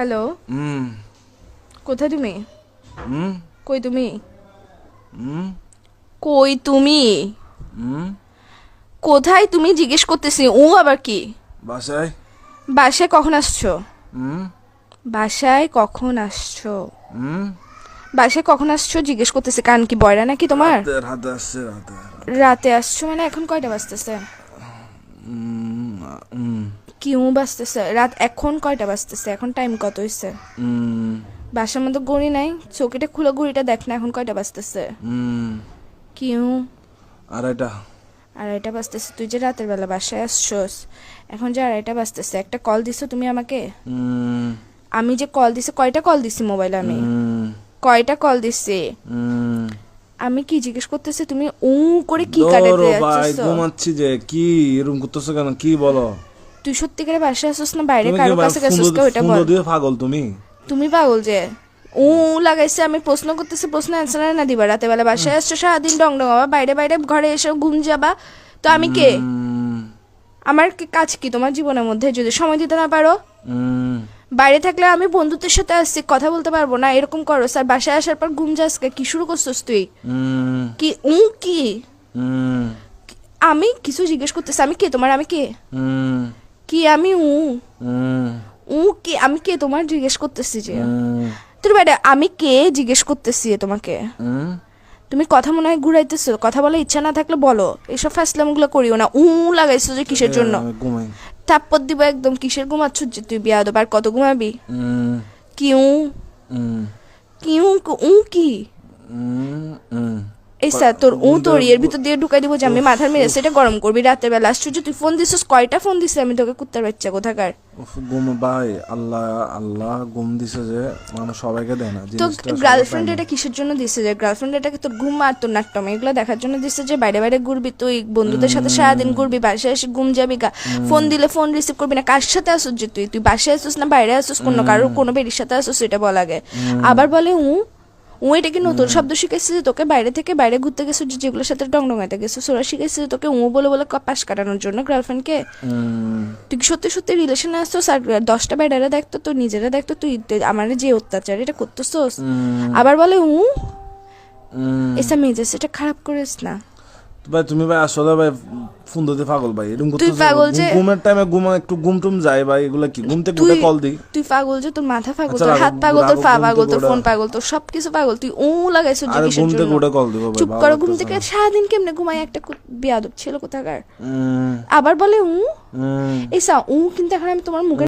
Hello, কোথায় তুমি? কই তুমি? কই তুমি? কোথায় তুমি জিজ্ঞেস করতেছি। আবার কি? বাসায়। বাসায় কখন আসছো? বাসায় কখন আসছো? বাসায় কখন আসছো জিজ্ঞেস করতেছি। কান কি বয়রা নাকি তোমার? রাতে আসছে। রাতে আসছো মানে এখন কয়টা বাজতেছে? কি বাজতেছে? রাত এখন কয়টা বাজতেছে? এখন টাইম কত হইছে? বাসার মধ্যে ঘড়ি নাই? চোখেটা খুলে ঘড়িটা দেখ না, এখন কয়টা বাজতেছে? কি আড়াইটা। আড়াইটা বাজতেছে? তুই যে রাতের বেলা বাসায় আসছোস, এখন যে আড়াইটা বাজতেছে, একটা কল দিছো তুমি আমাকে? আমি যে কল দিছি, কয়টা কল দিছি মোবাইলে? আমি কয়টা কল দিছি? আমি কি জিজ্ঞেস করতেছি, তুমি করে কি কাটাতে যাচ্ছিস? ঘুমাচ্ছি যে। কি এরকম করতেছো কেন? কি বলো? তুই সত্যি করে বাসায় আসছিস না বাইরে তুমি কারো কি কাছে গেছিস? ওইটা বল। দিয়ে পাগল তুমি? তুমি পাগল যে লাগাইছে। আমি প্রশ্ন করতেছি, প্রশ্ন অ্যান্সার না দিবা? রাতে বেলা বাসায় আসছো, সারাদিন ডং ডং হবা, বাইরে বাইরে ঘরে এসে ঘুম যাবা। তো আমি কে? আমার কাজ কি তোমার জীবনের মধ্যে যদি সময় দিতে না পারো? বাইরে থাকলে আমি বন্ধুদের সাথে আসছি, কথা বলতে পারবো না, এরকম করো স্যার। বাসায় আসার পর ঘুম যাস, কি শুরু করছিস তুই? কি কি? আমি কিছু জিজ্ঞেস করতেছি, আমি কে তোমার? আমি কে? কি আমি কি? আমি কে তোমার জিজ্ঞেস করতেছি যে তোর বাইরে আমি কে জিজ্ঞেস করতেছি তোমাকে। তুমি কথা মনে হয় ঘুরাইতেছো, কথা বলার ইচ্ছা না থাকলে বলো। এইসব ফাসলামগুলো করিও না। লাগাইছো যে কিসের জন্য? থাপ্পড় দিব একদম। কিসের ঘুমাচ্ছ যে তুই? বিয়াদব। আর কত ঘুমাবি? কি কি কি? এই স্যার তোর তোর এর ভিতর দিয়ে ঢুকাই দিব যে আমি মাথার মেরে সেটা গরম করবি রাতের বেলা। আসছো যে তুই ফোন দিছিস, কয়টা ফোন দিছিস আমি তোকে? কুত্তার বাচ্চা কোথাকার। ঘুম ভাই, আল্লাহ আল্লাহ ঘুম দিছে যে মানুষ সবাইকে দেয় না। তো গার্লফ্রেন্ড এটা কিসের জন্য দিছে? যে গার্লফ্রেন্ড এটাকে তোর ঘুম আর তোর নাট্যম এগুলো দেখার জন্য দিছে যে বাইরে বাইরে ঘুরবি তুই, বন্ধুদের সাথে সারাদিন ঘুরবি, বাসায় এসে ঘুম যাবি গা, ফোন দিলে ফোন রিসিভ করবি না। কার সাথে আসছিস যে তুই? তুই বাসায় আসছিস না বাইরে আসছিস? কোনো বেরির সাথে আসছিস এটা বল আগে। আবার বলে এটা কি নতুন শব্দ শিখেছিস যে তোকে? বাইরে থেকে বাইরে ঘুরতে গেছিস, যেগুলোর সাথে ডং ডঙাইতে গেছিস, ওরা শিখেছিস তোকে বলে বলে পাশ কাটানোর জন্য গার্লফ্রেন্ডকে? তুই কি সত্যি সত্যি রিলেশনে আসছিস? আর 10টা বেডারা দেখতো, তুই নিজেরা দেখতো, তুই আমার যে অত্যাচার এটা করতেছস। আবার বলে এসা মেজেস, এটা খারাপ করিস না ভাই। তুমি ভাই আসলে ভাই ফোন দিতে পাগল ভাই। এরকম তুই পাগল যে ঘুমের টাইমে একটু ঘুম টুম যায় ভাই। এগুলা কি? ঘুম থেকে উঠে কল দিই? তুই পাগল যে তোর মাথা পাগল, তোর হাত পাগল, তোর পা পাগল, তোর ফোন পাগল, তোর সবকিছু পাগল। তুই লাগাইছিস যে কিসের জন্য? ঘুম থেকে উঠে কল দিব ভাই। চুপ করো। ঘুম থেকে সারাদিন কেমনে ঘুমাই একটা বিয়াদব ছেলে কোথাকার। আবার বলে এসা কিন্তু এখন আমি তোমার মুখে